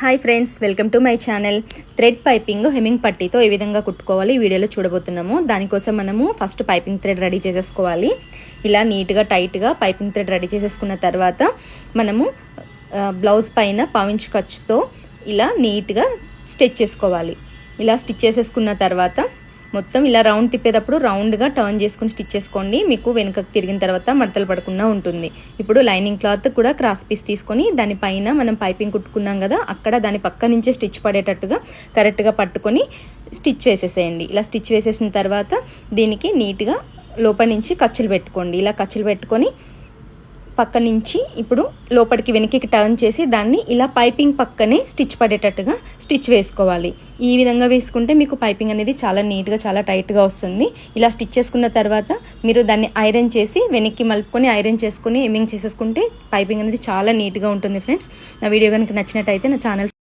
Hi friends, welcome to my channel. Thread piping hemming పట్టీతో ఏ విధంగా కుట్టుకోవాలి ఈ వీడియోలో చూడబోతున్నాము. దానికోసం మనము ఫస్ట్ పైపింగ్ థ్రెడ్ రెడీ చేసేసుకోవాలి. ఇలా నీట్గా టైట్గా పైపింగ్ థ్రెడ్ రెడీ చేసేసుకున్న తర్వాత మనము బ్లౌజ్ పైన పావించ్ ఖర్చుతో ఇలా నీట్గా స్టిచ్ చేసుకోవాలి. ఇలా స్టిచ్ చేసేసుకున్న తర్వాత మొత్తం ఇలా రౌండ్ తిప్పేటప్పుడు రౌండ్గా టర్న్ చేసుకుని స్టిచ్ చేసుకోండి. మీకు వెనుకకు తిరిగిన తర్వాత మడతలు పడకుండా ఉంటుంది. ఇప్పుడు లైనింగ్ క్లాత్ కూడా క్రాస్ పీస్ తీసుకొని దానిపైన మనం పైపింగ్ కుట్టుకున్నాం కదా, అక్కడ దాని పక్క నుంచే స్టిచ్ పడేటట్టుగా కరెక్ట్గా పట్టుకొని స్టిచ్ వేసేసేయండి. ఇలా స్టిచ్ వేసేసిన తర్వాత దీనికి నీట్గా లోపల నుంచి ఖర్చులు పెట్టుకోండి. ఇలా ఖర్చులు పెట్టుకొని పక్క నుంచి ఇప్పుడు లోపలికి వెనక్కి టర్న్ చేసి దాన్ని ఇలా పైపింగ్ పక్కనే స్టిచ్ పడేటట్టుగా స్టిచ్ వేసుకోవాలి. ఈ విధంగా వేసుకుంటే మీకు పైపింగ్ అనేది చాలా నీట్గా చాలా టైట్గా వస్తుంది. ఇలా స్టిచ్ చేసుకున్న తర్వాత మీరు దాన్ని ఐరన్ చేసి వెనక్కి మలుపుకొని ఐరన్ చేసుకొని హెమ్మింగ్ చేసేసుకుంటే పైపింగ్ అనేది చాలా నీట్గా ఉంటుంది. ఫ్రెండ్స్, నా వీడియో కనుక నచ్చినట్టయితే నా ఛానల్